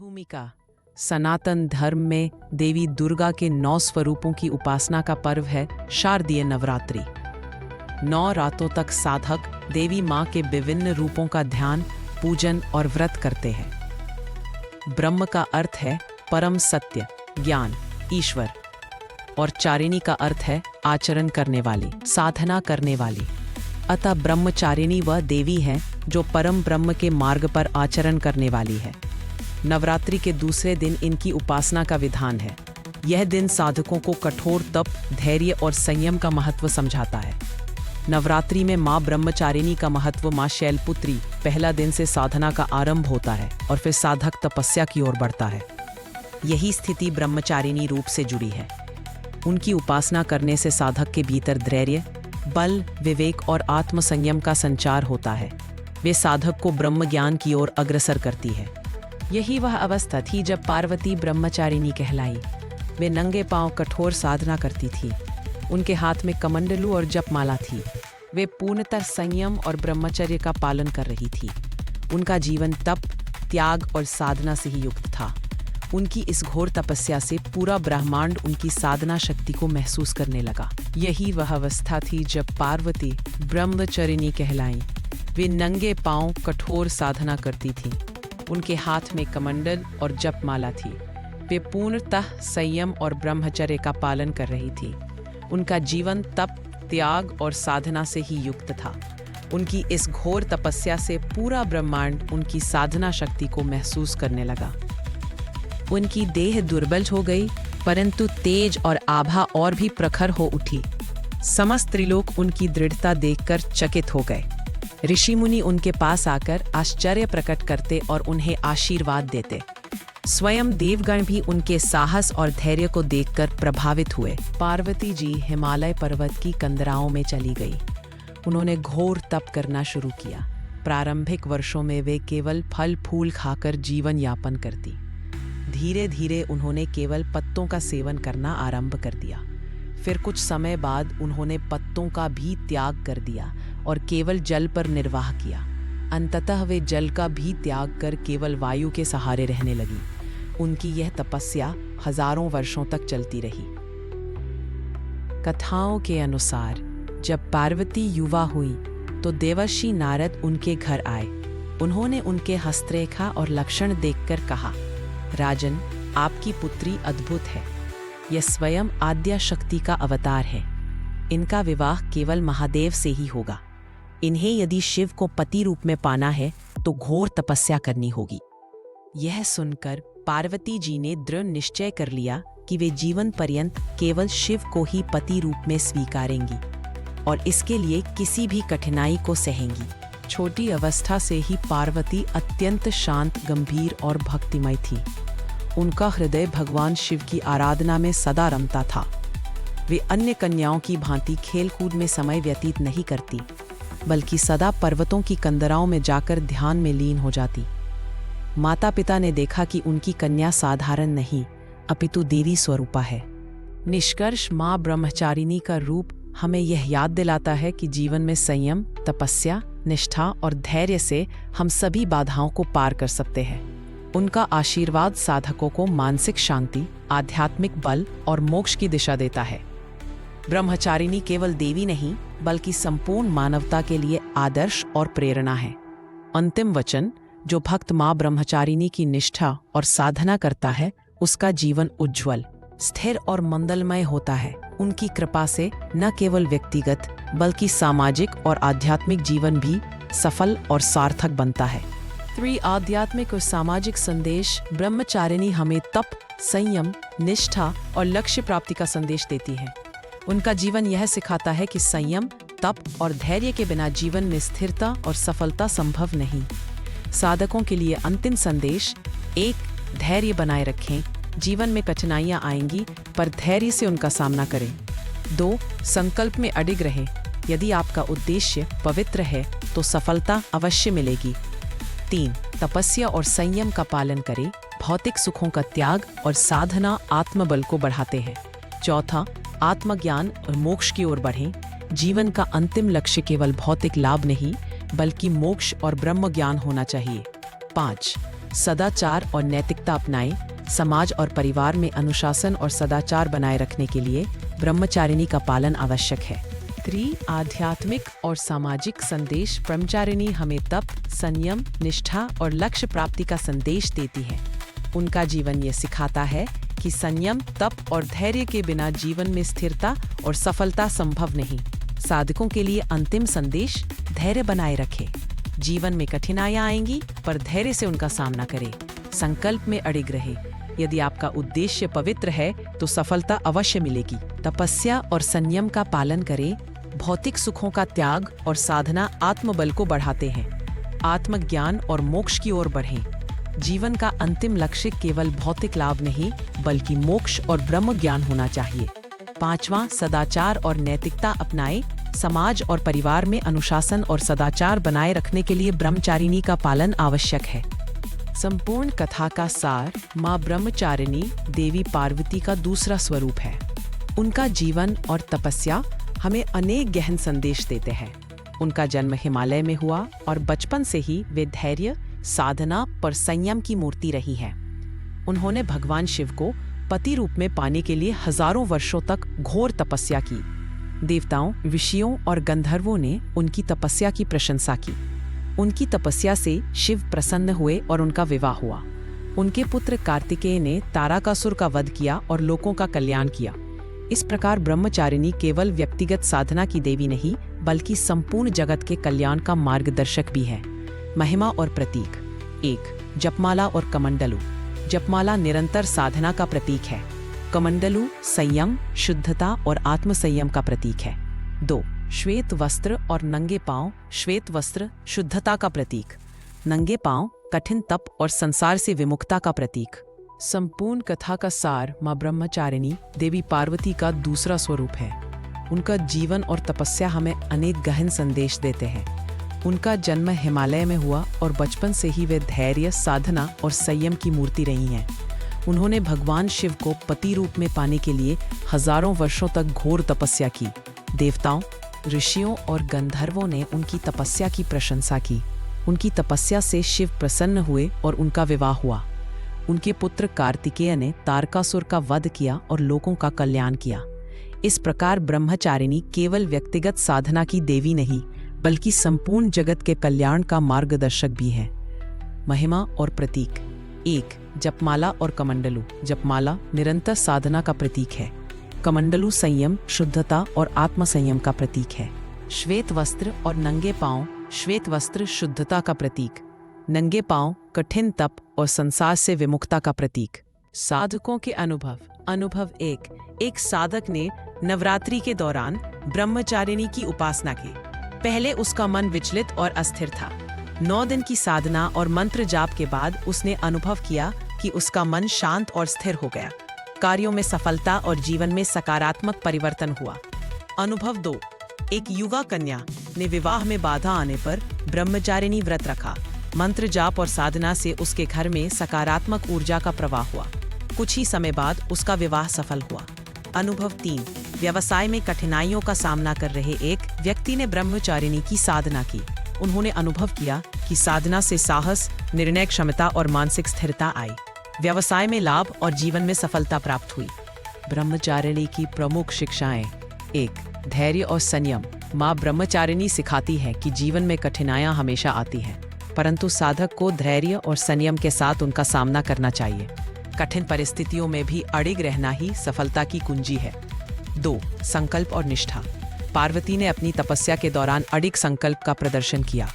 भूमिका। सनातन धर्म में देवी दुर्गा के 9 स्वरूपों की उपासना का पर्व है शारदीय नवरात्रि। 9 रातों तक साधक देवी मां के विभिन्न रूपों का ध्यान, पूजन और व्रत करते हैं। ब्रह्म का अर्थ है परम सत्य, ज्ञान, ईश्वर, और चारिणी का अर्थ है आचरण करने वाली, साधना करने वाली। अतः ब्रह्मचारिणी वह देवी है जो परम ब्रह्म के मार्ग पर आचरण करने वाली है। नवरात्रि के दूसरे दिन इनकी उपासना का विधान है। यह दिन साधकों को कठोर तप, धैर्य और संयम का महत्व समझाता है। नवरात्रि में माँ ब्रह्मचारिणी का महत्व माँ शैलपुत्री पहला दिन से साधना का आरंभ होता है और फिर साधक तपस्या की ओर बढ़ता है। यही स्थिति ब्रह्मचारिणी रूप से जुड़ी है। उनकी उपासना करने से साधक के भीतर धैर्य, बल, विवेक और आत्म संयम का संचार होता है। वे साधक को ब्रह्म ज्ञान की ओर अग्रसर करती है। यही वह अवस्था थी जब पार्वती ब्रह्मचारिणी कहलाई। वे नंगे पांव कठोर साधना करती थी। उनके हाथ में कमंडलू और जपमाला थी। वे पूर्णतः संयम और ब्रह्मचर्य का पालन कर रही थी। उनका जीवन तप, त्याग और साधना से ही युक्त था। उनकी इस घोर तपस्या से पूरा ब्रह्मांड उनकी साधना शक्ति को महसूस करने लगा। यही वह अवस्था थी जब पार्वती ब्रह्मचारिणी कहलाई। वे नंगे पांव कठोर साधना करती थीं। उनके हाथ में कमंडल और जपमाला थी। वे पूर्णतः संयम और ब्रह्मचर्य का पालन कर रही थी। उनका जीवन तप, त्याग और साधना से ही युक्त था। उनकी इस घोर तपस्या से पूरा ब्रह्मांड उनकी साधना शक्ति को महसूस करने लगा। उनकी देह दुर्बल हो गई, परंतु तेज और आभा और भी प्रखर हो उठी। समस्त त्रिलोक उनकी दृढ़ता देखकर चकित हो गए। ऋषि मुनि उनके पास आकर आश्चर्य प्रकट करते और उन्हें आशीर्वाद देते। स्वयं देवगण भी उनके साहस और धैर्य को देखकर प्रभावित हुए। पार्वती जी हिमालय पर्वत की कंदराओं में चली गई। उन्होंने घोर तप करना शुरू किया। प्रारंभिक वर्षों में वे केवल फल फूल खाकर जीवन यापन करती। धीरे धीरे उन्होंने केवल पत्तों का सेवन करना आरंभ कर दिया। फिर कुछ समय बाद उन्होंने पत्तों का भी त्याग कर दिया और केवल जल पर निर्वाह किया। अंततः वे जल का भी त्याग कर केवल वायु के सहारे रहने लगी। उनकी यह तपस्या हजारों वर्षों तक चलती रही। कथाओं के अनुसार जब पार्वती युवा हुई तो देवर्षि नारद उनके घर आए। उन्होंने उनके हस्तरेखा और लक्षण देखकर कहा, राजन, आपकी पुत्री अद्भुत है। यह स्वयं आद्या शक्ति का अवतार है। इनका विवाह केवल महादेव से ही होगा। इन्हें यदि शिव को पति रूप में पाना है तो घोर तपस्या करनी होगी। यह सुनकर पार्वती जी ने दृढ़ निश्चय कर लिया कि वे जीवन पर्यंत केवल शिव को ही पति रूप में स्वीकारेंगी और इसके लिए किसी भी कठिनाई को सहेंगी। छोटी अवस्था से ही पार्वती अत्यंत शांत, गंभीर और भक्तिमय थी। उनका हृदय भगवान शिव की आराधना में सदा रमता था। वे अन्य कन्याओं की भांति खेलकूद में समय व्यतीत नहीं करती, बल्कि सदा पर्वतों की कंदराओं में जाकर ध्यान में लीन हो जाती। माता पिता ने देखा कि उनकी कन्या साधारण नहीं, अपितु देवी स्वरूपा है। निष्कर्ष, माँ ब्रह्मचारिणी का रूप हमें यह याद दिलाता है कि जीवन में संयम, तपस्या, निष्ठा और धैर्य से हम सभी बाधाओं को पार कर सकते हैं। उनका आशीर्वाद साधकों को मानसिक शांति, आध्यात्मिक बल और मोक्ष की दिशा देता है। ब्रह्मचारिणी केवल देवी नहीं, बल्कि संपूर्ण मानवता के लिए आदर्श और प्रेरणा है। अंतिम वचन, जो भक्त माँ ब्रह्मचारिणी की निष्ठा और साधना करता है, उसका जीवन उज्ज्वल, स्थिर और मंगलमय होता है। उनकी कृपा से न केवल व्यक्तिगत बल्कि सामाजिक और आध्यात्मिक जीवन भी सफल और सार्थक बनता है। 3 आध्यात्मिक और सामाजिक संदेश। ब्रह्मचारिणी हमें तप, संयम, निष्ठा और लक्ष्य प्राप्ति का संदेश देती है। उनका जीवन यह सिखाता है कि संयम, तप और धैर्य के बिना जीवन में स्थिरता और सफलता संभव नहीं। साधकों के लिए अंतिम संदेश: 1. धैर्य बनाए रखें। जीवन में कठिनाइयां आएंगी, पर धैर्य से उनका सामना करें। 2. संकल्प में अडिग रहें। यदि आपका उद्देश्य पवित्र है तो सफलता अवश्य मिलेगी। 3. तपस्या और संयम का पालन करें। भौतिक सुखों का त्याग और साधना आत्मबल को बढ़ाते हैं। 4. आत्मज्ञान और मोक्ष की ओर बढ़ें। जीवन का अंतिम लक्ष्य केवल भौतिक लाभ नहीं, बल्कि मोक्ष और ब्रह्म ज्ञान होना चाहिए। 5. सदाचार और नैतिकता अपनाएं। समाज और परिवार में अनुशासन और सदाचार बनाए रखने के लिए ब्रह्मचारिणी का पालन आवश्यक है। 3 आध्यात्मिक और सामाजिक संदेश। ब्रह्मचारिणी हमें तप, संयम, निष्ठा और लक्ष्य प्राप्ति का संदेश देती है। उनका जीवन ये सिखाता है कि संयम, तप और धैर्य के बिना जीवन में स्थिरता और सफलता संभव नहीं। साधकों के लिए अंतिम संदेश, धैर्य बनाए रखें। जीवन में कठिनाइयां आएंगी, पर धैर्य से उनका सामना करें। संकल्प में अड़िग रहे। यदि आपका उद्देश्य पवित्र है तो सफलता अवश्य मिलेगी। तपस्या और संयम का पालन करें। भौतिक सुखों का त्याग और साधना आत्मबल को बढ़ाते हैं। आत्मज्ञान और मोक्ष की ओर बढ़ें। जीवन का अंतिम लक्ष्य केवल भौतिक लाभ नहीं, बल्कि मोक्ष और ब्रह्म ज्ञान होना चाहिए। 5वां, सदाचार और नैतिकता अपनाएं। समाज और परिवार में अनुशासन और सदाचार बनाए रखने के लिए ब्रह्मचारिणी का पालन आवश्यक है। संपूर्ण कथा का सार, माँ ब्रह्मचारिणी देवी पार्वती का दूसरा स्वरूप है। उनका जीवन और तपस्या हमें अनेक गहन संदेश देते हैं। उनका जन्म हिमालय में हुआ और बचपन से ही वे धैर्य, साधना और संयम की मूर्ति रही हैं। उन्होंने भगवान शिव को पति रूप में पाने के लिए हजारों वर्षों तक घोर तपस्या की। देवताओं, ऋषियों और गंधर्वों ने उनकी तपस्या की प्रशंसा की। उनकी तपस्या से शिव प्रसन्न हुए और उनका विवाह हुआ। उनके पुत्र कार्तिकेय ने तारकासुर का वध किया और लोगों का कल्याण किया। इस प्रकार ब्रह्मचारिणी केवल व्यक्तिगत साधना की देवी नहीं, बल्कि संपूर्ण जगत के कल्याण का मार्गदर्शक भी है। महिमा और प्रतीक। 1. जपमाला और कमंडलू। जपमाला निरंतर साधना का प्रतीक है। कमंडलू संयम, शुद्धता और आत्मसंयम का प्रतीक है। 2. श्वेत वस्त्र और नंगे पांव। श्वेत वस्त्र शुद्धता का प्रतीक, नंगे पांव कठिन तप और संसार से विमुक्तता का प्रतीक। संपूर्ण कथा का सार, माँ ब्रह्मचारिणी देवी पार्वती का दूसरा स्वरूप है। उनका जीवन और तपस्या हमें अनेक गहन संदेश देते हैं। उनका जन्म हिमालय में हुआ और बचपन से ही वे धैर्य, साधना और संयम की मूर्ति रही हैं। उन्होंने भगवान शिव को पति रूप में पाने के लिए हजारों वर्षों तक घोर तपस्या की। देवताओं, ऋषियों और गंधर्वों ने उनकी तपस्या की प्रशंसा की। उनकी तपस्या से शिव प्रसन्न हुए और उनका विवाह हुआ। उनके पुत्र कार्तिकेय ने तारकासुर का वध किया और लोगों का कल्याण किया। इस प्रकार ब्रह्मचारिणी केवल व्यक्तिगत साधना की देवी नहीं, बल्कि संपूर्ण जगत के कल्याण का मार्गदर्शक भी है। महिमा और प्रतीक। 1. जपमाला और कमंडलू। जपमाला निरंतर साधना का प्रतीक है। कमंडलू संयम, शुद्धता और आत्मसंयम का प्रतीक है। श्वेत वस्त्र और नंगे पांव। श्वेत वस्त्र शुद्धता का प्रतीक, नंगे पांव कठिन तप और संसार से विमुक्तता का प्रतीक। साधकों के अनुभव। अनुभव 1. एक साधक ने नवरात्रि के दौरान ब्रह्मचारिणी की उपासना की। पहले उसका मन विचलित और अस्थिर था। 9 दिन की साधना और मंत्र जाप के बाद उसने अनुभव किया कि उसका मन शांत और स्थिर हो गया। कार्यों में सफलता और जीवन में सकारात्मक परिवर्तन हुआ। अनुभव 2. एक युवा कन्या ने विवाह में बाधा आने पर ब्रह्मचारिणी व्रत रखा। मंत्र जाप और साधना से उसके घर में सकारात्मक ऊर्जा का प्रवाह हुआ। कुछ ही समय बाद उसका विवाह सफल हुआ। अनुभव 3. व्यवसाय में कठिनाइयों का सामना कर रहे एक व्यक्ति ने ब्रह्मचारिणी की साधना की। उन्होंने अनुभव किया कि साधना से साहस, निर्णय क्षमता और मानसिक स्थिरता आई। व्यवसाय में लाभ और जीवन में सफलता प्राप्त हुई। ब्रह्मचारिणी की प्रमुख शिक्षाएं। 1. धैर्य और संयम। माँ ब्रह्मचारिणी सिखाती है कि जीवन में कठिनाइयां हमेशा आती हैं, परंतु साधक को धैर्य और संयम के साथ उनका सामना करना चाहिए। कठिन परिस्थितियों में भी अड़िग रहना ही सफलता की कुंजी है। 2. संकल्प और निष्ठा। पार्वती ने अपनी तपस्या के दौरान अड़िग संकल्प का प्रदर्शन किया।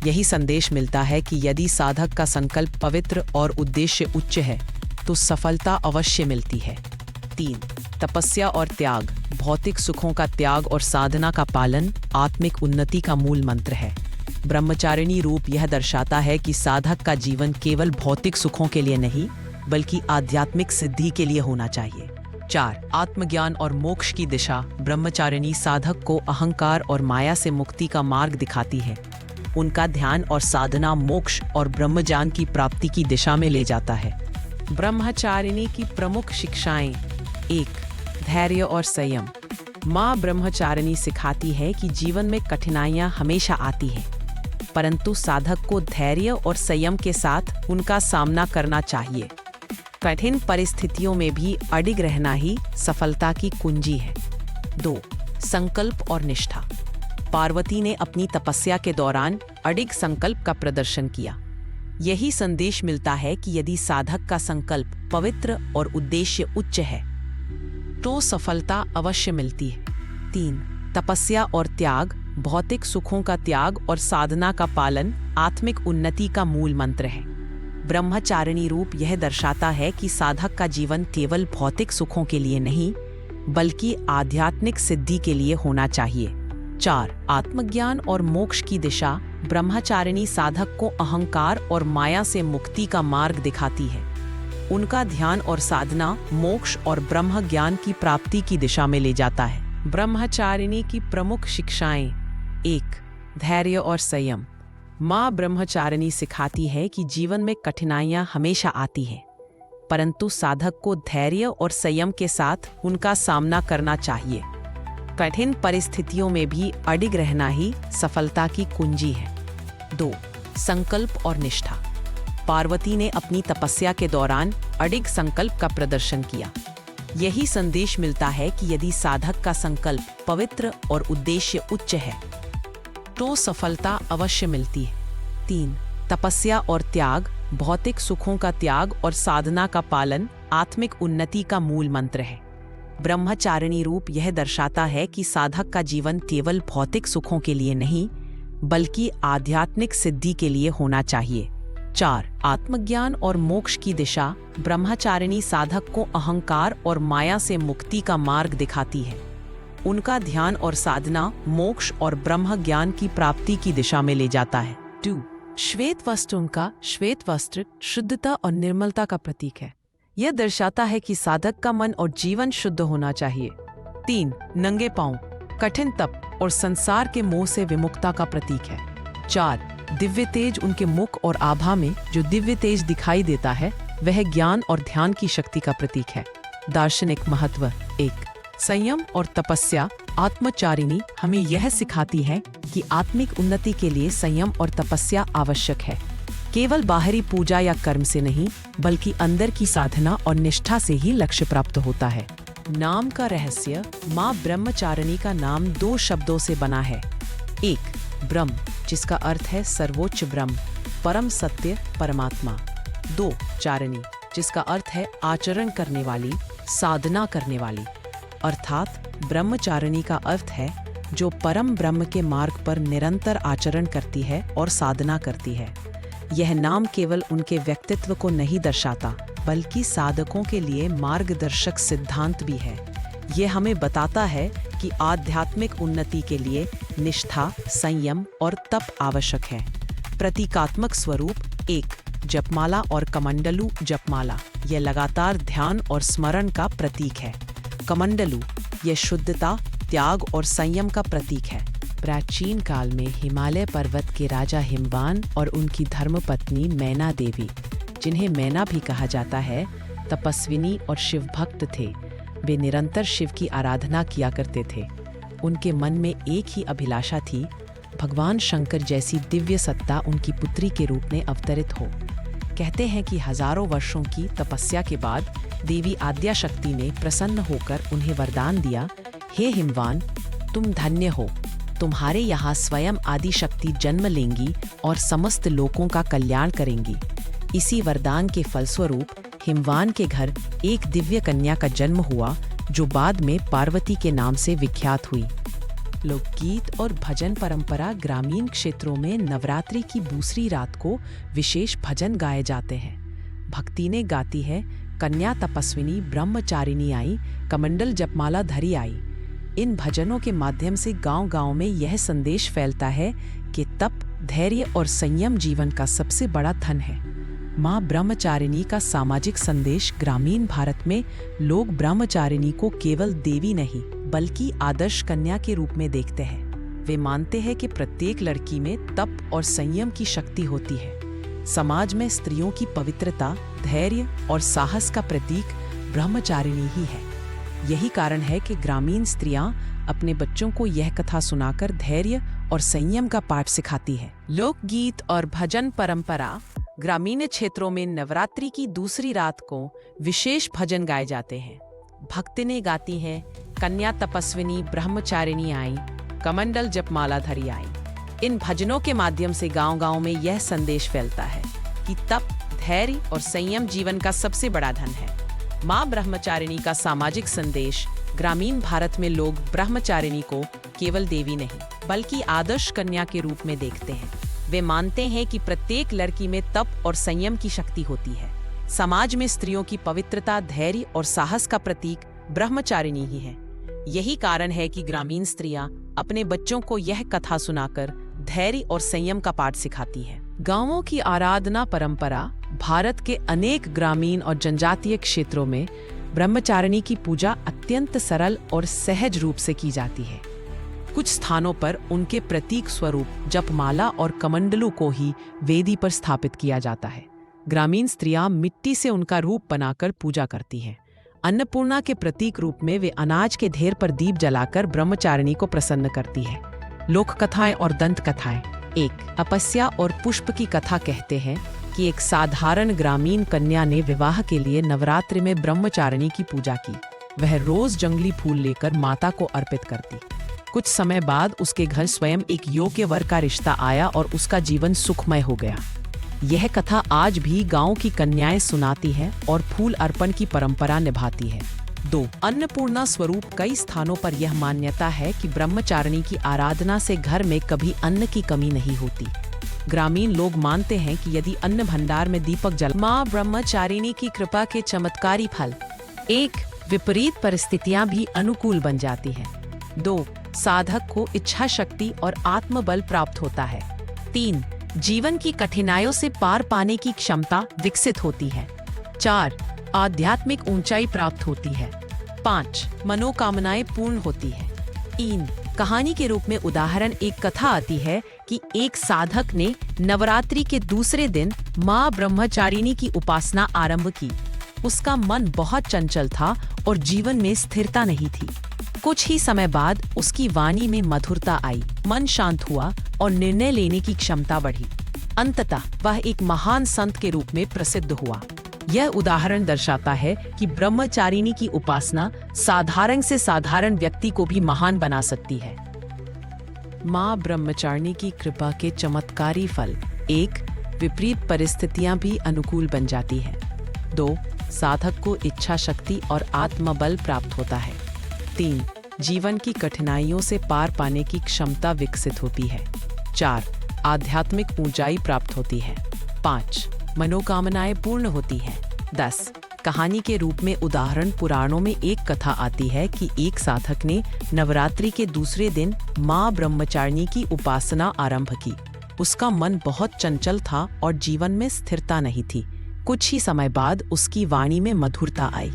यही संदेश मिलता है कि यदि साधक का संकल्प पवित्र और उद्देश्य उच्च है तो सफलता अवश्य मिलती है। 3. तपस्या और त्याग। भौतिक सुखों का त्याग और साधना का पालन आत्मिक उन्नति का मूल मंत्र है। ब्रह्मचारिणी रूप यह दर्शाता है कि साधक का जीवन केवल भौतिक सुखों के लिए नहीं, बल्कि आध्यात्मिक सिद्धि के लिए होना चाहिए। 4. आत्मज्ञान और मोक्ष की दिशा। ब्रह्मचारिणी साधक को अहंकार और माया से मुक्ति का मार्ग दिखाती है। उनका ध्यान और साधना मोक्ष और ब्रह्मज्ञान की प्राप्ति की दिशा में ले जाता है। ब्रह्मचारिणी की प्रमुख शिक्षाएं। 1. धैर्य और संयम। माँ ब्रह्मचारिणी सिखाती है कि जीवन में कठिनाइयाँ हमेशा आती हैं, परंतु साधक को धैर्य और संयम के साथ उनका सामना करना चाहिए। कठिन परिस्थितियों में भी अडिग रहना ही सफलता की कुंजी है। 2. संकल्प और निष्ठा। पार्वती ने अपनी तपस्या के दौरान अडिग संकल्प का प्रदर्शन किया। यही संदेश मिलता है कि यदि साधक का संकल्प पवित्र और उद्देश्य उच्च है तो सफलता अवश्य मिलती है। 3. तपस्या और त्याग। भौतिक सुखों का त्याग और साधना का पालन आत्मिक उन्नति का मूल मंत्र है। ब्रह्मचारिणी रूप यह दर्शाता है कि साधक का जीवन केवल भौतिक सुखों के लिए नहीं बल्कि आध्यात्मिक सिद्धि के लिए होना चाहिए। 4. आत्मज्ञान और मोक्ष की दिशा। ब्रह्मचारिणी साधक को अहंकार और माया से मुक्ति का मार्ग दिखाती है। उनका ध्यान और साधना मोक्ष और ब्रह्म ज्ञान की प्राप्ति की दिशा में ले जाता है। ब्रह्मचारिणी की प्रमुख शिक्षाएं। 1. धैर्य और संयम। माँ ब्रह्मचारिणी सिखाती है कि जीवन में कठिनाइयां हमेशा आती हैं, परंतु साधक को धैर्य और संयम के साथ उनका सामना करना चाहिए। कठिन परिस्थितियों में भी अडिग रहना ही सफलता की कुंजी है। 2. संकल्प और निष्ठा। पार्वती ने अपनी तपस्या के दौरान अडिग संकल्प का प्रदर्शन किया। यही संदेश मिलता है कि यदि साधक का संकल्प पवित्र और उद्देश्य उच्च है तो सफलता अवश्य मिलती है। 3. तपस्या और त्याग। भौतिक सुखों का त्याग और साधना का पालन आत्मिक उन्नति का मूल मंत्र है। ब्रह्मचारिणी रूप यह दर्शाता है कि साधक का जीवन केवल भौतिक सुखों के लिए नहीं बल्कि आध्यात्मिक सिद्धि के लिए होना चाहिए। 4. आत्मज्ञान और मोक्ष की दिशा। ब्रह्मचारिणी साधक को अहंकार और माया से मुक्ति का मार्ग दिखाती है। उनका ध्यान और साधना मोक्ष और ब्रह्म ज्ञान की प्राप्ति की दिशा में ले जाता है। 2. श्वेत वस्त्र। उनका श्वेत वस्त्र शुद्धता और निर्मलता का प्रतीक है। यह दर्शाता है कि साधक का मन और जीवन शुद्ध होना चाहिए। 3. नंगे पांव। कठिन तप और संसार के मोह से विमुक्ता का प्रतीक है। 4. दिव्य तेज। उनके मुख और आभा में जो दिव्य तेज दिखाई देता है वह ज्ञान और ध्यान की शक्ति का प्रतीक है। दार्शनिक महत्व। 1. संयम और तपस्या। आत्मचारिणी हमें यह सिखाती है कि आत्मिक उन्नति के लिए संयम और तपस्या आवश्यक है। केवल बाहरी पूजा या कर्म से नहीं बल्कि अंदर की साधना और निष्ठा से ही लक्ष्य प्राप्त होता है। नाम का रहस्य। माँ ब्रह्मचारिणी का नाम 2 शब्दों से बना है। 1. ब्रह्म, जिसका अर्थ है सर्वोच्च ब्रह्म, परम सत्य, परमात्मा। 2. चारिणी, जिसका अर्थ है आचरण करने वाली, साधना करने वाली। अर्थात ब्रह्मचारिणी का अर्थ है जो परम ब्रह्म के मार्ग पर निरंतर आचरण करती है और साधना करती है। यह नाम केवल उनके व्यक्तित्व को नहीं दर्शाता बल्कि साधकों के लिए मार्गदर्शक सिद्धांत भी है। यह हमें बताता है कि आध्यात्मिक उन्नति के लिए निष्ठा, संयम और तप आवश्यक है। प्रतीकात्मक स्वरूप। 1. जपमाला और कमंडलू जपमाला। यह लगातार ध्यान और स्मरण का प्रतीक है। कमंडलू, यह शुद्धता, त्याग और संयम का प्रतीक है। प्राचीन काल में हिमालय पर्वत के राजा हिमवान और उनकी धर्मपत्नी मैना देवी, जिन्हें मैना भी कहा जाता है, तपस्विनी और शिव भक्त थे। वे निरंतर शिव की आराधना किया करते थे। उनके मन में एक ही अभिलाषा थी, भगवान शंकर जैसी दिव्य सत्ता उनकी पुत्री के रूप में अवतरित हो। कहते हैं कि हजारों वर्षों की तपस्या के बाद देवी आद्याशक्ति ने प्रसन्न होकर उन्हें वरदान दिया, हे हिमवान, तुम धन्य हो, तुम्हारे यहाँ स्वयं आदिशक्ति जन्म लेंगी और समस्त लोगों का कल्याण करेंगी। इसी वरदान के फलस्वरूप हिमवान के घर एक दिव्य कन्या का जन्म हुआ जो बाद में पार्वती के नाम से विख्यात हुई। लोकगीत और भजन परंपरा। ग्रामीण क्षेत्रों में नवरात्रि की दूसरी रात को विशेष भजन गाए जाते हैं। भक्ति ने गाती है, कन्या तपस्विनी ब्रह्मचारिणी आई, कमंडल जपमाला धरी आई। इन भजनों के माध्यम से गांव-गांव में यह संदेश फैलता है कि तप, धैर्य और संयम जीवन का सबसे बड़ा धन है। माँ ब्रह्मचारिणी का सामाजिक संदेश। ग्रामीण भारत में लोग ब्रह्मचारिणी को केवल देवी नहीं बल्कि आदर्श कन्या के रूप में देखते हैं। वे मानते हैं कि प्रत्येक लड़की में तप और संयम की शक्ति होती है। समाज में स्त्रियों की पवित्रता, धैर्य और साहस का प्रतीक ब्रह्मचारिणी ही है। यही कारण है कि ग्रामीण स्त्रियां अपने बच्चों को यह कथा सुनाकर धैर्य और संयम का पाठ सिखाती है। लोकगीत और भजन परंपरा। ग्रामीण क्षेत्रों में नवरात्रि की दूसरी रात को विशेष भजन गाए जाते हैं। भक्तिनें गाती हैं, कन्या तपस्विनी ब्रह्मचारिणी आई, कमंडल जपमाला धरी आई। इन भजनों के माध्यम से गांव-गांव में यह संदेश फैलता है कि तप, धैर्य और संयम जीवन का सबसे बड़ा धन है। माँ ब्रह्मचारिणी का सामाजिक संदेश। ग्रामीण भारत में लोग ब्रह्मचारिणी को केवल देवी नहीं बल्कि आदर्श कन्या के रूप में देखते हैं। वे मानते हैं कि प्रत्येक लड़की में तप और संयम की शक्ति होती है। समाज में स्त्रियों की पवित्रता, धैर्य और साहस का प्रतीक ब्रह्मचारिणी ही है। यही कारण है कि ग्रामीण स्त्रियां अपने बच्चों को यह कथा सुनाकर धैर्य और संयम का पाठ सिखाती है। गांवों की आराधना परंपरा। भारत के अनेक ग्रामीण और जनजातीय क्षेत्रों में ब्रह्मचारिणी की पूजा अत्यंत सरल और सहज रूप से की जाती है। कुछ स्थानों पर उनके प्रतीक स्वरूप जपमाला और कमंडलू को ही वेदी पर स्थापित किया जाता है। ग्रामीण स्त्रियां मिट्टी से उनका रूप बनाकर पूजा करती हैं। अन्नपूर्णा के प्रतीक रूप में वे अनाज के ढेर पर दीप जलाकर ब्रह्मचारिणी को प्रसन्न करती है। लोक कथाएं और दंत कथाएं। एक अपस्या और पुष्प की कथा कहते हैं कि एक साधारण ग्रामीण कन्या ने विवाह के लिए नवरात्रि में ब्रह्मचारिणी की पूजा की। वह रोज जंगली फूल लेकर माता को अर्पित करती। कुछ समय बाद उसके घर स्वयं एक योग्य वर का रिश्ता आया और उसका जीवन सुखमय हो गया। यह कथा आज भी गांव की कन्याएं सुनाती है और फूल अर्पण की परंपरा निभाती है। 2. अन्नपूर्णा स्वरूप। कई स्थानों पर यह मान्यता है कि ब्रह्मचारिणी की आराधना से घर में कभी अन्न की कमी नहीं होती। ग्रामीण लोग मानते हैं कि यदि अन्न भंडार में दीपक जल। माँ ब्रह्मचारिणी की कृपा के चमत्कारी फल। 1. विपरीत परिस्थितियां भी अनुकूल बन जाती हैं। 2. साधक को इच्छा शक्ति और आत्मबल प्राप्त होता है। 3. जीवन की कठिनाइयों से पार पाने की क्षमता विकसित होती है। 4. आध्यात्मिक ऊंचाई प्राप्त होती है। 5. मनोकामनाएं पूर्ण होती है। 3. कहानी के रूप में उदाहरण। एक कथा आती है कि एक साधक ने नवरात्रि के दूसरे दिन माँ ब्रह्मचारिणी की उपासना आरंभ की। उसका मन बहुत चंचल था और जीवन में स्थिरता नहीं थी। कुछ ही समय बाद उसकी वाणी में मधुरता आई, मन शांत हुआ और निर्णय लेने की क्षमता बढ़ी। अंततः वह एक महान संत के रूप में प्रसिद्ध हुआ। यह उदाहरण दर्शाता है कि ब्रह्मचारिणी की उपासना साधारण से साधारण व्यक्ति को भी महान बना सकती है। माँ ब्रह्मचारिणी की कृपा के चमत्कारी फल। 1. विपरीत परिस्थितियां भी अनुकूल बन जाती है। 2. साधक को इच्छा शक्ति और आत्मबल प्राप्त होता है। 3. जीवन की कठिनाइयों से पार पाने की क्षमता विकसित होती है। 4. आध्यात्मिक ऊंचाई प्राप्त होती है। 5. मनोकामनाएं पूर्ण होती हैं। 10. कहानी के रूप में उदाहरण। पुराणों में एक कथा आती है कि एक साधक ने नवरात्रि के दूसरे दिन माँ ब्रह्मचारिणी की उपासना आरंभ की। उसका मन बहुत चंचल था और जीवन में स्थिरता नहीं थी। कुछ ही समय बाद उसकी वाणी में मधुरता आई,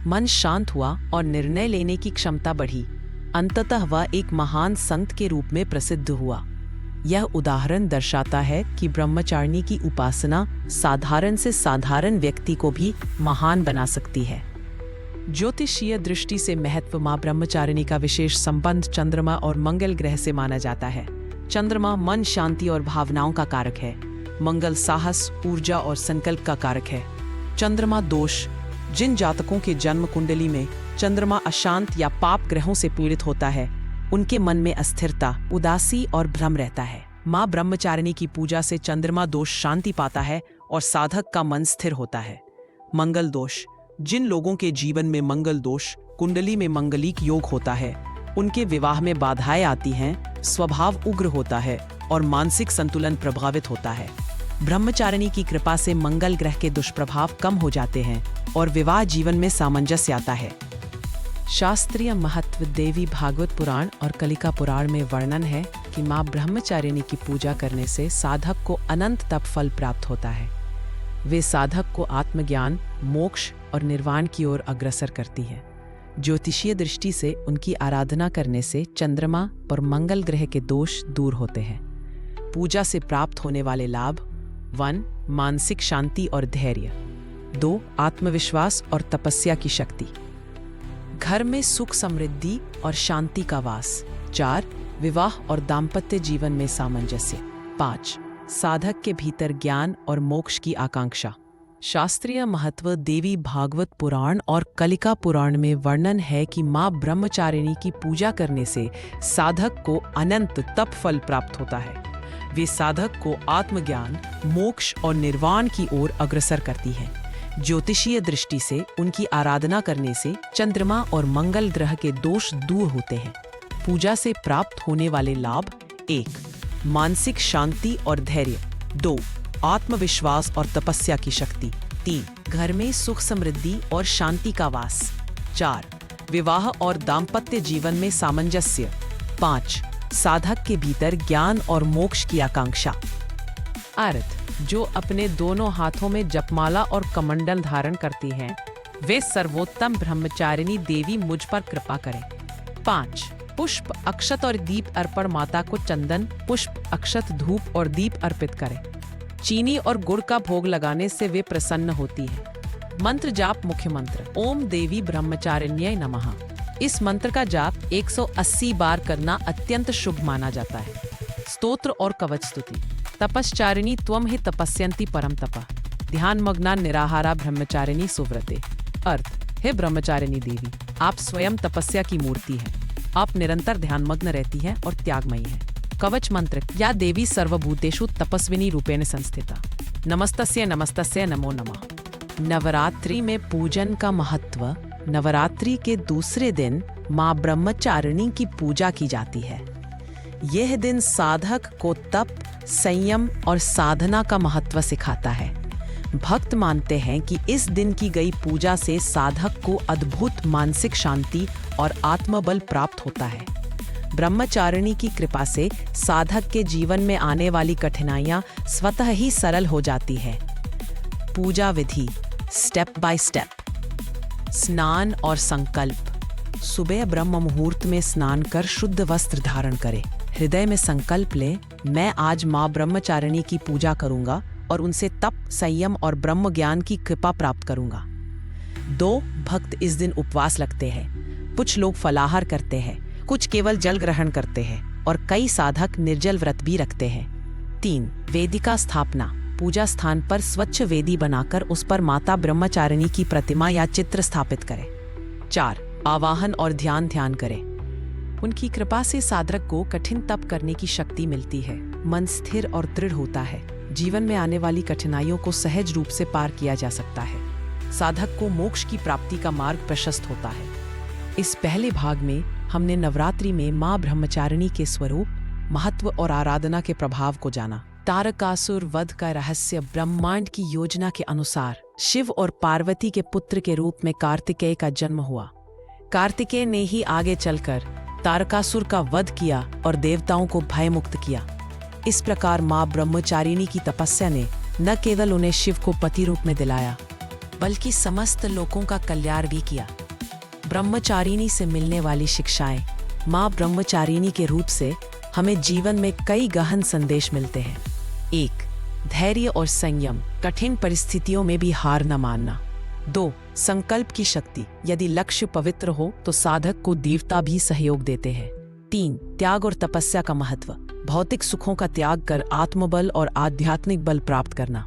मन शांत हुआ और निर्णय लेने की क्षमता बढ़ी। अंततः वह एक महान संत के रूप में प्रसिद्ध हुआ। यह उदाहरण दर्शाता है कि ब्रह्मचारिणी की उपासना साधारण से साधारण व्यक्ति को भी महान बना सकती है। ज्योतिषीय दृष्टि से महत्व। माँ ब्रह्मचारिणी का विशेष संबंध चंद्रमा और मंगल ग्रह से माना जाता है। चंद्रमा मन, शांति और भावनाओं का कारक है। मंगल साहस, ऊर्जा और संकल्प का कारक है। चंद्रमा दोष। जिन जातकों के जन्म कुंडली में चंद्रमा अशांत या पाप ग्रहों से पीड़ित होता है, उनके मन में अस्थिरता, उदासी और भ्रम रहता है। माँ ब्रह्मचारिणी की पूजा से चंद्रमा दोष शांति पाता है और साधक का मन स्थिर होता है। मंगल दोष। जिन लोगों के जीवन में मंगल दोष, कुंडली में मंगलिक योग होता है, उनके विवाह में बाधाएं आती हैं, स्वभाव उग्र होता है और मानसिक संतुलन प्रभावित होता है। ब्रह्मचारिणी की कृपा से मंगल ग्रह के दुष्प्रभाव कम हो जाते हैं और विवाह जीवन में सामंजस्य आता है। शास्त्रीय महत्व। देवी भागवत पुराण और कलिका पुराण में वर्णन है कि माँ ब्रह्मचारिणी की पूजा करने से साधक को अनंत तप फल प्राप्त होता है। वे साधक को आत्मज्ञान, मोक्ष और निर्वाण की ओर अग्रसर करती हैं। ज्योतिषीय दृष्टि से उनकी आराधना करने से चंद्रमा और मंगल ग्रह के दोष दूर होते हैं। पूजा से प्राप्त होने वाले लाभ। 1. मानसिक शांति और धैर्य। 2. आत्मविश्वास और तपस्या की शक्ति। घर में सुख, समृद्धि और शांति का वास। 4. विवाह और दाम्पत्य जीवन में सामंजस्य। 5. साधक के भीतर ज्ञान और मोक्ष की आकांक्षा। शास्त्रीय महत्व। देवी भागवत पुराण और कलिका पुराण में वर्णन है कि मां ब्रह्मचारिणी की पूजा करने से साधक को अनंत तप फल प्राप्त होता है। वे साधक को आत्मज्ञान, मोक्ष और निर्वाण की ओर अग्रसर करती हैं। ज्योतिषीय दृष्टि से उनकी आराधना करने से चंद्रमा और मंगल ग्रह के दोष दूर होते हैं। पूजा से प्राप्त होने वाले लाभ। 1. मानसिक शांति और धैर्य। 2. आत्मविश्वास और तपस्या की शक्ति। 3. घर में सुख समृद्धि और शांति का वास। 4. विवाह और दाम्पत्य जीवन में सामंजस्य। 5. साधक के भीतर ज्ञान और मोक्ष की आकांक्षा। अर्थ। जो अपने दोनों हाथों में जपमाला और कमंडल धारण करती हैं, वे सर्वोत्तम ब्रह्मचारिणी देवी मुझ पर कृपा करें। 5. पुष्प, अक्षत और दीप अर्पण। माता को चंदन, पुष्प, अक्षत, धूप और दीप अर्पित करें। चीनी और गुड़ का भोग लगाने से वे प्रसन्न होती हैं। मंत्र जाप। मुख्य मंत्र। ओम देवी ब्रह्मचारिण्यै नमः। इस मंत्र का जाप 180 बार करना अत्यंत शुभ माना जाता है। स्तोत्र और कवच स्तुति। तपश्चारिणी त्वं हि तपस्यन्ति परम तपः। ध्यान मग्ना निराहारा ब्रह्मचारिणी सुव्रते। अर्थ। हे ब्रह्मचारिणी देवी, आप स्वयं तपस्या की मूर्ति हैं। आप निरंतर ध्यानमग्न रहती हैं और त्यागमयी हैं। कवच मंत्र। या देवी सर्वभूतेषु तपस्विनी रूपेण संस्थिता। नमस्तस्य नमस्तस्य नमो नमः। नवरात्रि में पूजन का महत्व। नवरात्रि के दूसरे दिन मां ब्रह्मचारिणी की पूजा की जाती है। यह दिन साधक को तप, संयम और साधना का महत्व सिखाता है। भक्त मानते हैं कि इस दिन की गई पूजा से साधक को अद्भुत मानसिक शांति और आत्मबल प्राप्त होता है। ब्रह्मचारिणी की कृपा से साधक के जीवन में आने वाली कठिनाइयां स्वतः ही सरल हो जाती है। पूजा विधि। Step by step. स्नान और संकल्प। सुबह ब्रह्म मुहूर्त में स्नान कर शुद्ध वस्त्र धारण करें। हृदय में संकल्प लें, मैं आज मां ब्रह्मचारिणी की पूजा करूंगा और उनसे तप, संयम और ब्रह्म ज्ञान की कृपा प्राप्त करूंगा। 2. भक्त इस दिन उपवास रखते हैं। कुछ लोग फलाहार करते हैं, कुछ केवल जल ग्रहण करते हैं और कई साधक निर्जल व्रत भी रखते हैं। 3. वेदिका स्थापना। पूजा स्थान पर स्वच्छ वेदी बनाकर उस पर माता ब्रह्मचारिणी की प्रतिमा या चित्र स्थापित करें। 4. आवाहन और ध्यान करें। उनकी कृपा से साधक को कठिन तप करने की शक्ति मिलती है। मन स्थिर और दृढ़ होता है। जीवन में आने वाली कठिनाइयों को सहज रूप से पार किया जा सकता है। साधक को मोक्ष की प्राप्ति का मार्ग प्रशस्त होता है। इस पहले भाग में हमने नवरात्रि में मां ब्रह्मचारिणी के स्वरूप, महत्व और आराधना के प्रभाव को जाना। तारकासुर वध का रहस्य। ब्रह्मांड की योजना के अनुसार शिव और पार्वती के पुत्र के रूप में कार्तिकेय का जन्म हुआ। कार्तिकेय ने ही आगे चलकर तारकासुर का वध किया और देवताओं को भयमुक्त किया। इस प्रकार मां ब्रह्मचारिणी की तपस्या ने न केवल उन्हें शिव को पति रूप में दिलाया, बल्कि समस्त लोगों का कल्याण भी किया। ब्रह्मचारिणी से मिलने वाली शिक्षाएं। मां ब्रह्मचारिणी के रूप से हमें जीवन में कई गहन संदेश मिलते हैं। 1. धैर्य और संयम। कठिन परिस्थितियों में भी हार न मानना। 2. संकल्प की शक्ति। यदि लक्ष्य पवित्र हो तो साधक को देवता भी सहयोग देते हैं। 3. त्याग और तपस्या का महत्व। भौतिक सुखों का त्याग कर आत्मबल और आध्यात्मिक बल प्राप्त करना।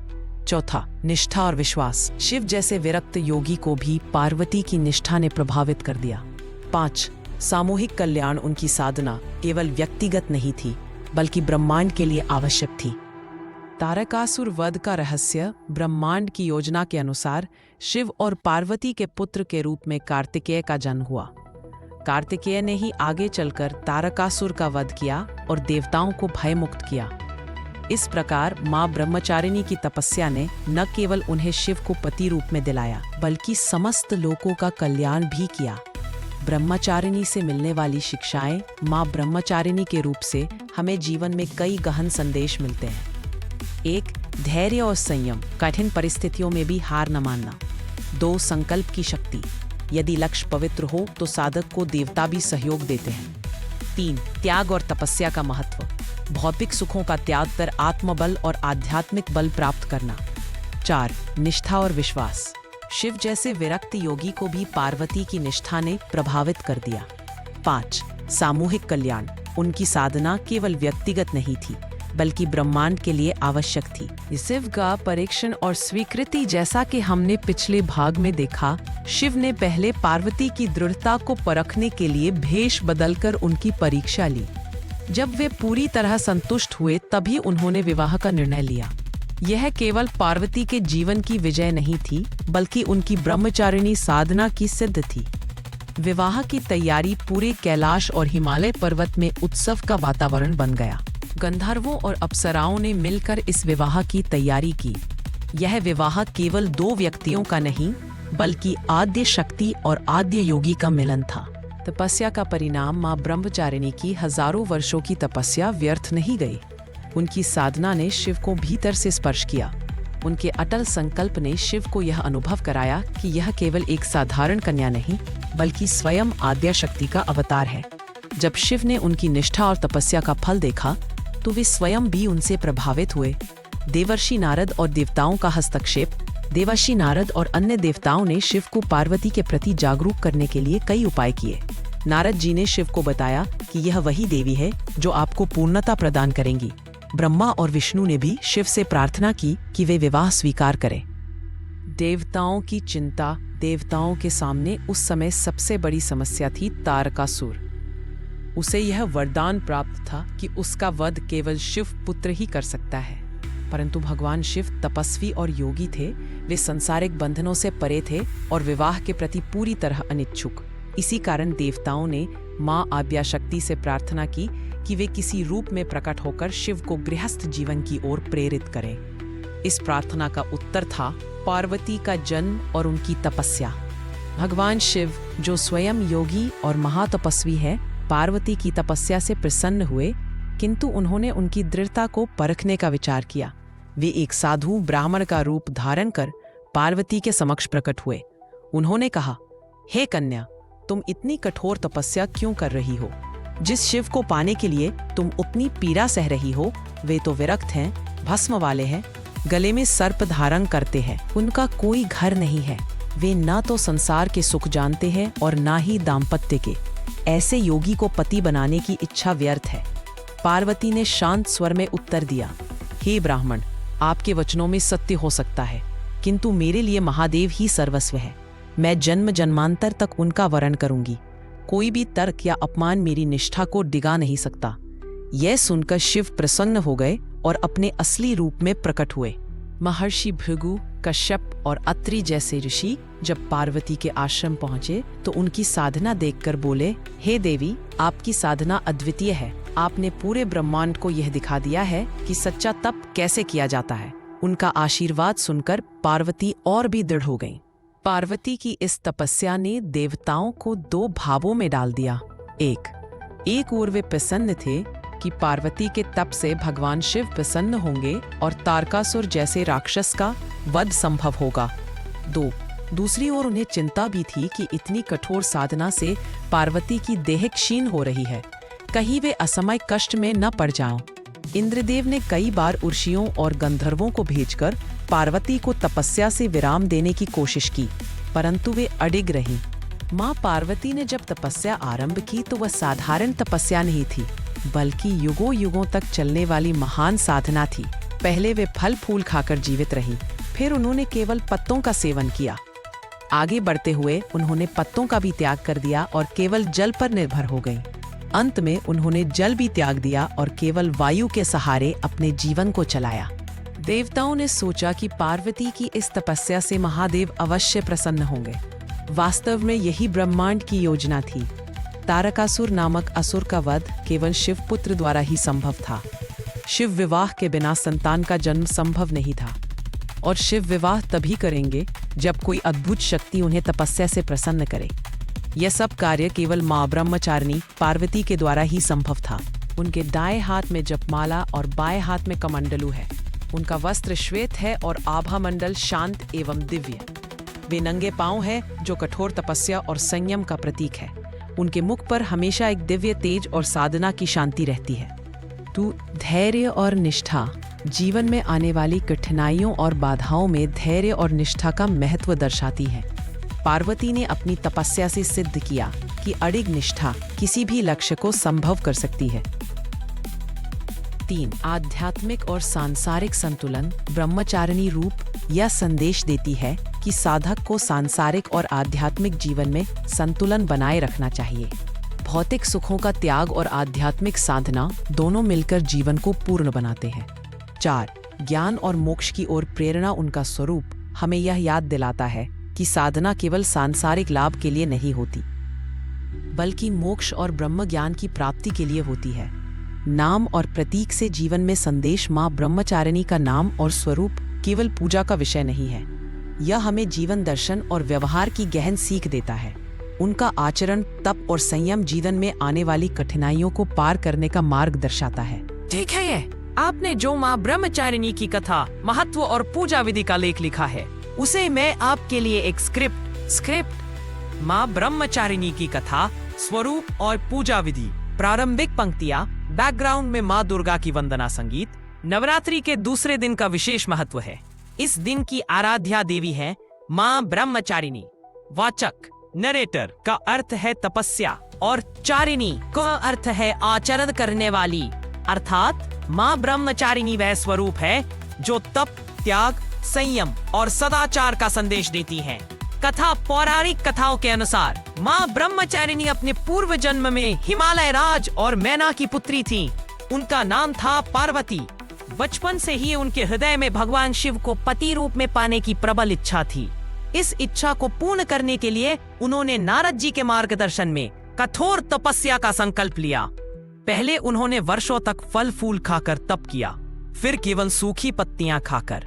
4. निष्ठा और विश्वास। शिव जैसे विरक्त योगी को भी पार्वती की निष्ठा ने प्रभावित कर दिया। 5. सामूहिक कल्याण। उनकी साधना केवल व्यक्तिगत नहीं थी, बल्कि ब्रह्मांड के लिए आवश्यक थी। तारकासुर वध का रहस्य। ब्रह्मांड की योजना के अनुसार शिव और पार्वती के पुत्र के रूप में कार्तिकेय का जन्म हुआ। कार्तिकेय ने ही आगे चलकर तारकासुर का वध किया और देवताओं को भयमुक्त किया। इस प्रकार मां ब्रह्मचारिणी की तपस्या ने न केवल उन्हें शिव को पति रूप में दिलाया, बल्कि समस्त लोगों का कल्याण भी किया। ब्रह्मचारिणी से मिलने वाली शिक्षाएं। मां ब्रह्मचारिणी के रूप से हमें जीवन में कई गहन संदेश मिलते हैं। 1. धैर्य और संयम। कठिन परिस्थितियों में भी हार न मानना। 2. संकल्प की शक्ति। यदि लक्ष्य पवित्र हो तो साधक को देवता भी सहयोग देते हैं। 3. त्याग और तपस्या का महत्व। भौतिक सुखों का त्याग कर आत्मबल और आध्यात्मिक बल प्राप्त करना। 4. निष्ठा और विश्वास। शिव जैसे विरक्त योगी को भी पार्वती की निष्ठा ने प्रभावित कर दिया। 5. सामूहिक कल्याण। उनकी साधना केवल व्यक्तिगत नहीं थी, बल्कि ब्रह्मांड के लिए आवश्यक थी। शिव का परीक्षण और स्वीकृति, जैसा कि हमने पिछले भाग में देखा, शिव ने पहले पार्वती की दृढ़ता को परखने के लिए भेष बदलकर उनकी परीक्षा ली। जब वे पूरी तरह संतुष्ट हुए तभी उन्होंने विवाह का निर्णय लिया। यह केवल पार्वती के जीवन की विजय नहीं थी, बल्कि उनकी ब्रह्मचारिणी साधना की सिद्ध थी। विवाह की तैयारी पूरे कैलाश और हिमालय पर्वत में उत्सव का वातावरण बन गया। गंधर्वों और अप्सराओं ने मिलकर इस विवाह की तैयारी की। यह विवाह केवल दो व्यक्तियों का नहीं, बल्कि आद्य शक्ति और आद्य योगी का मिलन था। तपस्या का परिणाम मां ब्रह्मचारिणी की हजारों वर्षों की तपस्या व्यर्थ नहीं गई। उनकी साधना ने शिव को भीतर से स्पर्श किया। उनके अटल संकल्प ने शिव को यह अनुभव कराया कि यह केवल एक साधारण कन्या नहीं, बल्कि स्वयं आद्य शक्ति का अवतार है। जब शिव ने उनकी निष्ठा और तपस्या का फल देखा, तो वे स्वयं भी उनसे प्रभावित हुए। देवर्षि नारद और देवताओं का हस्तक्षेप। देवर्षि नारद और अन्य देवताओं ने शिव को पार्वती के प्रति जागरूक करने के लिए कई उपाय किए। नारद जी ने शिव को बताया कि यह वही देवी है जो आपको पूर्णता प्रदान करेंगी। ब्रह्मा और विष्णु ने भी शिव से प्रार्थना की कि वे विवाह स्वीकार करें। देवताओं की चिंता। देवताओं के सामने उस समय सबसे बड़ी समस्या थी तारकासुर। उसे यह वरदान प्राप्त था कि उसका वध केवल शिव पुत्र ही कर सकता है, परंतु भगवान शिव तपस्वी और योगी थे। वे सांसारिक बंधनों से परे थे और विवाह के प्रति पूरी तरह अनिच्छुक। इसी कारण देवताओं ने मां आद्याशक्ति से प्रार्थना की कि वे किसी रूप में प्रकट होकर शिव को गृहस्थ जीवन की ओर प्रेरित करें। इस प्रार्थना का उत्तर था पार्वती का जन्म और उनकी तपस्या। भगवान शिव, जो स्वयं योगी और महातपस्वी है, पार्वती की तपस्या से प्रसन्न हुए, किंतु उन्होंने उनकी दृढ़ता को परखने का विचार किया। वे एक साधु ब्राह्मण का रूप धारण कर पार्वती के समक्ष प्रकट हुए। उन्होंने कहा, हे कन्या, तुम इतनी कठोर तपस्या क्यों कर रही हो? जिस शिव को पाने के लिए तुम उतनी पीड़ा सह रही हो, वे तो विरक्त हैं, भस्म वाले हैं, गले में सर्प धारण करते हैं, उनका कोई घर नहीं है, वे ना तो संसार के सुख जानते हैं और ना ही दाम्पत्य के। ऐसे योगी को पति बनाने की इच्छा व्यर्थ है। पार्वती ने शांत स्वर में उत्तर दिया, हे ब्राह्मण, आपके वचनों में सत्य हो सकता है, किंतु मेरे लिए महादेव ही सर्वस्व है। मैं जन्म जन्मांतर तक उनका वरण करूंगी। कोई भी तर्क या अपमान मेरी निष्ठा को डिगा नहीं सकता। यह सुनकर शिव प्रसन्न हो गए और अपने असली रूप में प्रकट हुए। महर्षि भृगु, कश्यप और अत्रि जैसे ऋषि जब पार्वती के आश्रम पहुंचे तो उनकी साधना देखकर बोले, हे देवी, आपकी साधना अद्वितीय है। आपने पूरे ब्रह्मांड को यह दिखा दिया है कि सच्चा तप कैसे किया जाता है। उनका आशीर्वाद सुनकर पार्वती और भी दृढ़ हो गईं। पार्वती की इस तपस्या ने देवताओं को दो भावों में डाल दिया। एक ओर वे प्रसन्न थे कि पार्वती के तप से भगवान शिव प्रसन्न होंगे और तारकासुर जैसे राक्षस का वध संभव होगा। दूसरी ओर उन्हें चिंता भी थी कि इतनी कठोर साधना से पार्वती की देह क्षीण हो रही है, कहीं वे असमय कष्ट में न पड़ जाओं। इंद्रदेव ने कई बार उर्षियों और गंधर्वों को भेजकर पार्वती को तपस्या से विराम देने की कोशिश की, परंतु वे अडिग रहीं। मां पार्वती ने जब तपस्या आरंभ की तो वह साधारण तपस्या नहीं थी, बल्कि युगों युगों तक चलने वाली महान साधना थी। पहले वे फल फूल खाकर जीवित रहीं, फिर उन्होंने केवल पत्तों का सेवन किया। आगे बढ़ते हुए उन्होंने पत्तों का भी त्याग कर दिया और केवल जल पर निर्भर हो गईं। अंत में उन्होंने जल भी त्याग दिया और केवल वायु के सहारे अपने जीवन को चलाया। देवताओं ने सोचा कि पार्वती की इस तपस्या से महादेव अवश्य प्रसन्न होंगे। वास्तव में यही ब्रह्मांड की योजना थी। तारकासुर नामक असुर का वध केवल शिवपुत्र द्वारा ही संभव था। शिव विवाह के बिना संतान का जन्म संभव नहीं था, और शिव विवाह तभी करेंगे जब कोई अद्भुत शक्ति उन्हें तपस्या से प्रसन्न करे। यह सब कार्य केवल मां ब्रह्मचारिणी पार्वती के द्वारा ही संभव था। उनके दाएं हाथ में जपमाला और बाएं हाथ में कमंडलू है। उनका वस्त्र श्वेत है और आभा मंडल शांत एवं दिव्य। वे नंगे पांव है, जो कठोर तपस्या और संयम का प्रतीक है। उनके मुख पर हमेशा एक दिव्य तेज और साधना की शांति रहती है। तू धैर्य और निष्ठा। जीवन में आने वाली कठिनाइयों और बाधाओं में धैर्य और निष्ठा का महत्व दर्शाती है। पार्वती ने अपनी तपस्या से सिद्ध किया कि अडिग निष्ठा किसी भी लक्ष्य को संभव कर सकती है। 3. आध्यात्मिक और सांसारिक संतुलन। ब्रह्मचारिणी रूप यह संदेश देती है कि साधक को सांसारिक और आध्यात्मिक जीवन में संतुलन बनाए रखना चाहिए। भौतिक सुखों का त्याग और आध्यात्मिक साधना दोनों मिलकर जीवन को पूर्ण बनाते हैं। 4. ज्ञान और मोक्ष की ओर प्रेरणा। उनका स्वरूप हमें यह याद दिलाता है कि साधना केवल सांसारिक लाभ के लिए नहीं होती, बल्कि मोक्ष और ब्रह्म ज्ञान की प्राप्ति के लिए होती है। नाम और प्रतीक से जीवन में संदेश। मां ब्रह्मचारिणी का नाम और स्वरूप केवल पूजा का विषय नहीं है, यह हमें जीवन दर्शन और व्यवहार की गहन सीख देता है। उनका आचरण, तप और संयम जीवन में आने वाली कठिनाइयों को पार करने का मार्ग दर्शाता है। ठीक है, ये आपने जो माँ ब्रह्मचारिणी की कथा, महत्व और पूजा विधि का लेख लिखा है, उसे मैं आपके लिए एक स्क्रिप्ट माँ ब्रह्मचारिणी की कथा, स्वरूप और पूजा विधि। प्रारंभिक पंक्तियाँ। बैकग्राउंड में माँ दुर्गा की वंदना संगीत। नवरात्रि के दूसरे दिन का विशेष महत्व है। इस दिन की आराध्या देवी है माँ ब्रह्मचारिणी। वाचक नरेटर का अर्थ है तपस्या और चारिणी का अर्थ है आचरण करने वाली, अर्थात माँ ब्रह्मचारिणी वह स्वरूप है जो तप, त्याग, संयम और सदाचार का संदेश देती है। कथा। पौराणिक कथाओं के अनुसार माँ ब्रह्मचारिणी अपने पूर्व जन्म में हिमालय राज और मैना की पुत्री थीं। उनका नाम था पार्वती। बचपन से ही उनके हृदय में भगवान शिव को पति रूप में पाने की प्रबल इच्छा थी। इस इच्छा को पूर्ण करने के लिए उन्होंने नारद जी के मार्गदर्शन में कठोर तपस्या का संकल्प लिया। पहले उन्होंने वर्षों तक फल फूल खाकर तप किया, फिर केवल सूखी पत्तियां खाकर।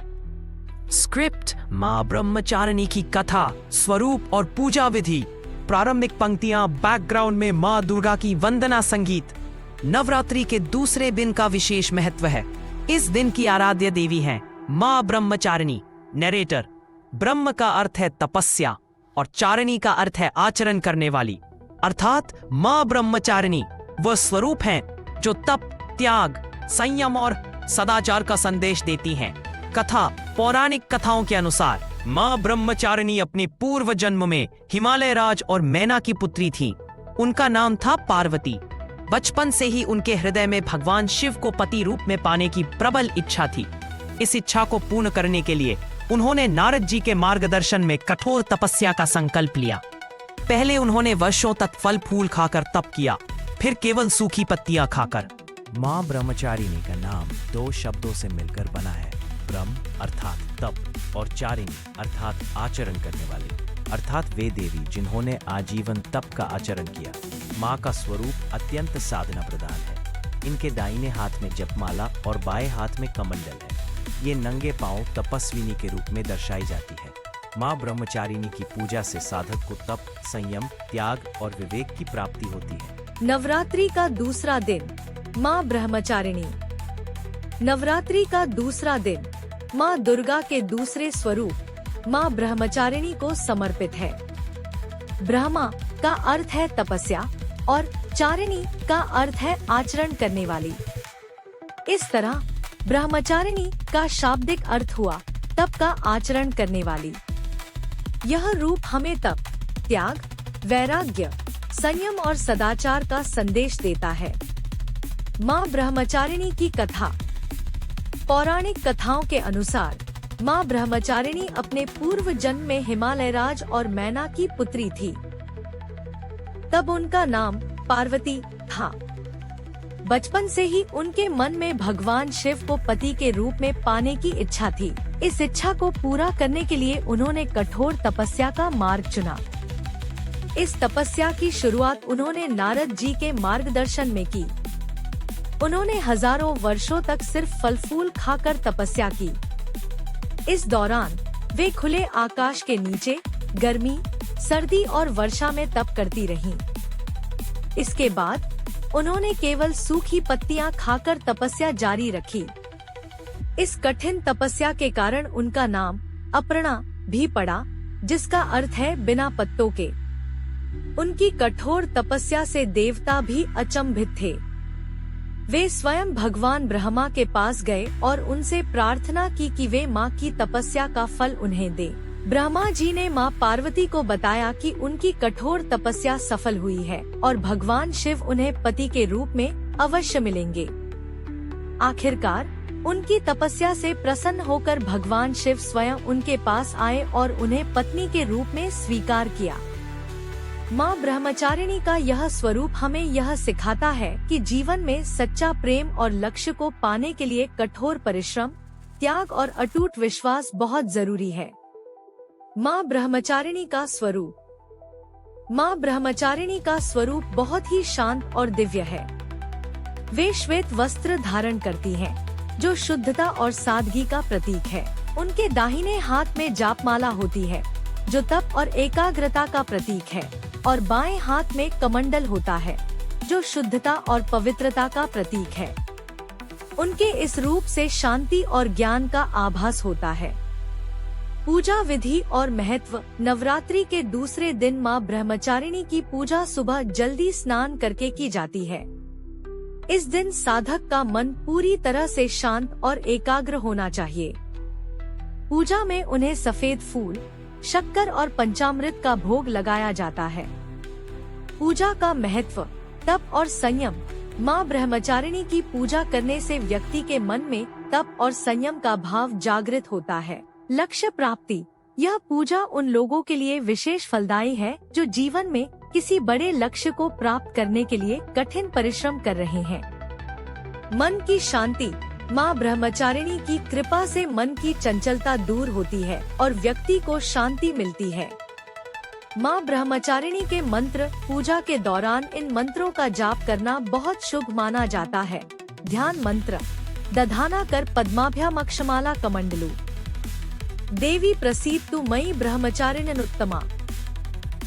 स्क्रिप्ट। माँ ब्रह्मचारिणी की कथा, स्वरूप और पूजा विधि। प्रारंभिक पंक्तियां। बैकग्राउंड में माँ दुर्गा की वंदना संगीत। नवरात्रि के दूसरे दिन का विशेष महत्व है। इस दिन की आराध्य देवी है माँ ब्रह्मचारिणी। नरेटर। ब्रह्म का अर्थ है तपस्या और चारिणी का अर्थ है आचरण करने वाली, अर्थात माँ ब्रह्मचारिणी वह स्वरूप है जो तप, त्याग, संयम और सदाचार का संदेश देती हैं। कथा। पौराणिक कथाओं के अनुसार माँ ब्रह्मचारिणी अपने पूर्व जन्म में हिमालय राज और मैना की पुत्री थी। उनका नाम था पार्वती। बचपन से ही उनके हृदय में भगवान शिव को पति रूप में पाने की प्रबल इच्छा थी। इस इच्छा को पूर्ण करने के लिए उन्होंने नारद जी के मार्गदर्शन में कठोर तपस्या का संकल्प लिया। पहले उन्होंने वर्षों तक फल फूल खाकर तप किया, फिर केवल सूखी पत्तियां खाकर। माँ ब्रह्मचारिणी का नाम दो शब्दों से मिलकर बना है, ब्रह्म अर्थात तप और चारिणी अर्थात आचरण करने वाली, अर्थात वे देवी जिन्होंने आजीवन तप का आचरण किया। माँ का स्वरूप अत्यंत साधना प्रधान है। इनके दाहिने हाथ में जपमाला और बाएं हाथ में कमंडल है। ये नंगे पांव तपस्विनी के रूप में दर्शाई जाती है। माँ ब्रह्मचारिणी की पूजा से साधक को तप, संयम, त्याग और विवेक की प्राप्ति होती है। नवरात्रि का दूसरा दिन। माँ ब्रह्मचारिणी। नवरात्रि का दूसरा दिन माँ दुर्गा के दूसरे स्वरूप माँ ब्रह्मचारिणी को समर्पित है। ब्रह्मा का अर्थ है तपस्या और चारिणी का अर्थ है आचरण करने वाली। इस तरह ब्रह्मचारिणी का शाब्दिक अर्थ हुआ तप का आचरण करने वाली। यह रूप हमें तप, त्याग, वैराग्य, संयम और सदाचार का संदेश देता है। माँ ब्रह्मचारिणी की कथा। पौराणिक कथाओं के अनुसार माँ ब्रह्मचारिणी अपने पूर्व जन्म में हिमालय राज और मैना की पुत्री थी। तब उनका नाम पार्वती था। बचपन से ही उनके मन में भगवान शिव को पति के रूप में पाने की इच्छा थी। इस इच्छा को पूरा करने के लिए उन्होंने कठोर तपस्या का मार्ग चुना। इस तपस्या की शुरुआत उन्होंने नारद जी के मार्गदर्शन में की। उन्होंने हजारों वर्षों तक सिर्फ फल फूल खाकर तपस्या की। इस दौरान वे खुले आकाश के नीचे गर्मी, सर्दी और वर्षा में तप करती रहीं। इसके बाद उन्होंने केवल सूखी पत्तियां खाकर तपस्या जारी रखी। इस कठिन तपस्या के कारण उनका नाम अपर्णा भी पड़ा, जिसका अर्थ है बिना पत्तों के। उनकी कठोर तपस्या से देवता भी अचंभित थे। वे स्वयं भगवान ब्रह्मा के पास गए और उनसे प्रार्थना की कि वे माँ की तपस्या का फल उन्हें दे। ब्रह्मा जी ने माँ पार्वती को बताया कि उनकी कठोर तपस्या सफल हुई है और भगवान शिव उन्हें पति के रूप में अवश्य मिलेंगे। आखिरकार उनकी तपस्या से प्रसन्न होकर भगवान शिव स्वयं उनके पास आए और उन्हें पत्नी के रूप में स्वीकार किया। माँ ब्रह्मचारिणी का यह स्वरूप हमें यह सिखाता है कि जीवन में सच्चा प्रेम और लक्ष्य को पाने के लिए कठोर परिश्रम, त्याग और अटूट विश्वास बहुत जरूरी है। माँ ब्रह्मचारिणी का स्वरूप। माँ ब्रह्मचारिणी का स्वरूप बहुत ही शांत और दिव्य है। वे श्वेत वस्त्र धारण करती हैं, जो शुद्धता और सादगी का प्रतीक है। उनके दाहिने हाथ में जापमाला होती है, जो तप और एकाग्रता का प्रतीक है, और बाएं हाथ में कमंडल होता है, जो शुद्धता और पवित्रता का प्रतीक है। उनके इस रूप से शांति और ज्ञान का आभास होता है। पूजा विधि और महत्व। नवरात्रि के दूसरे दिन माँ ब्रह्मचारिणी की पूजा सुबह जल्दी स्नान करके की जाती है। इस दिन साधक का मन पूरी तरह से शांत और एकाग्र होना चाहिए। पूजा में उन्हें सफेद फूल, शक्कर और पंचामृत का भोग लगाया जाता है। पूजा का महत्व। तप और संयम। माँ ब्रह्मचारिणी की पूजा करने से व्यक्ति के मन में तप और संयम का भाव जागृत होता है। लक्ष्य प्राप्ति। यह पूजा उन लोगों के लिए विशेष फलदायी है जो जीवन में किसी बड़े लक्ष्य को प्राप्त करने के लिए कठिन परिश्रम कर रहे हैं। मन की शांति। माँ ब्रह्मचारिणी की कृपा से मन की चंचलता दूर होती है और व्यक्ति को शांति मिलती है। माँ ब्रह्मचारिणी के मंत्र। पूजा के दौरान इन मंत्रों का जाप करना बहुत शुभ माना जाता है। ध्यान मंत्र। दधाना कर पद्माभ्याम अक्षमाला कमंडलू। देवी प्रसीदतु मयि ब्रह्मचारिण्युत्तमा।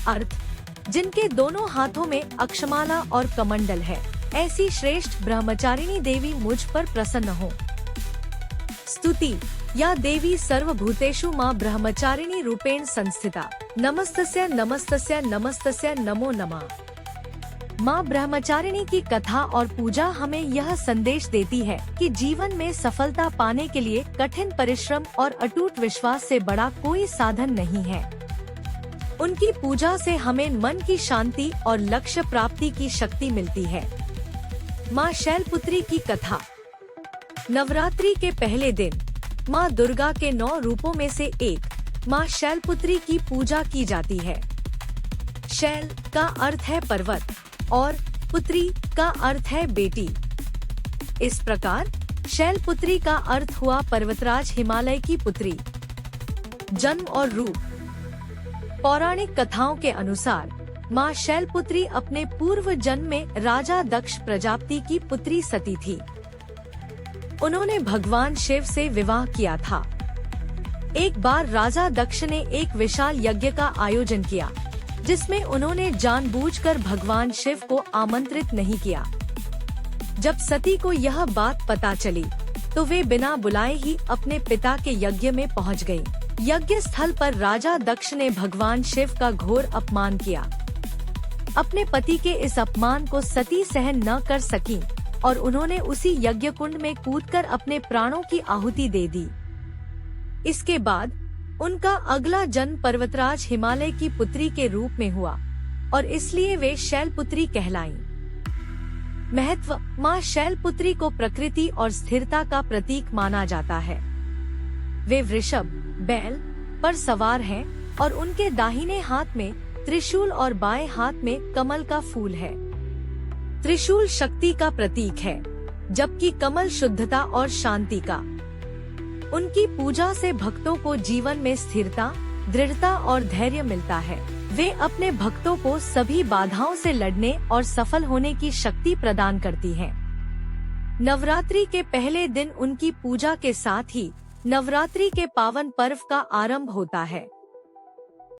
अर्थ। जिनके दोनों हाथों में अक्षमाला और कमंडल है, ऐसी श्रेष्ठ ब्रह्मचारिणी देवी मुझ पर प्रसन्न हो। स्तुति। या देवी सर्वभूतेषु माँ ब्रह्मचारिणी रूपेण संस्थिता। नमस्तस्या नमस्तस्या नमस्तस्या नमो नमः। माँ ब्रह्मचारिणी की कथा और पूजा हमें यह संदेश देती है कि जीवन में सफलता पाने के लिए कठिन परिश्रम और अटूट विश्वास से बड़ा कोई साधन नहीं है। उनकी पूजा से हमें मन की शांति और लक्ष्य प्राप्ति की शक्ति मिलती है। माँ शैलपुत्री की कथा। नवरात्रि के पहले दिन माँ दुर्गा के 9 रूपों में से एक माँ शैलपुत्री की पूजा की जाती है। शैल का अर्थ है पर्वत और पुत्री का अर्थ है बेटी। इस प्रकार शैलपुत्री का अर्थ हुआ पर्वतराज हिमालय की पुत्री। जन्म और रूप। पौराणिक कथाओं के अनुसार माँ शैलपुत्री अपने पूर्व जन्म में राजा दक्ष प्रजापति की पुत्री सती थी। उन्होंने भगवान शिव से विवाह किया था। एक बार राजा दक्ष ने एक विशाल यज्ञ का आयोजन किया, जिसमें उन्होंने जानबूझकर भगवान शिव को आमंत्रित नहीं किया। जब सती को यह बात पता चली, तो वे बिना बुलाए ही अपने पिता के यज्ञ में पहुंच गयी। यज्ञ स्थल पर राजा दक्ष ने भगवान शिव का घोर अपमान किया। अपने पति के इस अपमान को सती सहन न कर सकी और उन्होंने उसी यज्ञ कुंड में कूदकर अपने प्राणों की आहुति दे दी। इसके बाद उनका अगला जन्म पर्वतराज हिमालय की पुत्री के रूप में हुआ और इसलिए वे शैलपुत्री कहलाईं। महत्व। माँ शैलपुत्री को प्रकृति और स्थिरता का प्रतीक माना जाता है। वे वृषभ बैल पर सवार हैं और उनके दाहिने हाथ में त्रिशूल और बाएं हाथ में कमल का फूल है। त्रिशूल शक्ति का प्रतीक है, जबकि कमल शुद्धता और शांति का। उनकी पूजा से भक्तों को जीवन में स्थिरता, दृढ़ता और धैर्य मिलता है। वे अपने भक्तों को सभी बाधाओं से लड़ने और सफल होने की शक्ति प्रदान करती हैं। नवरात्रि के पहले दिन उनकी पूजा के साथ ही नवरात्रि के पावन पर्व का आरंभ होता है।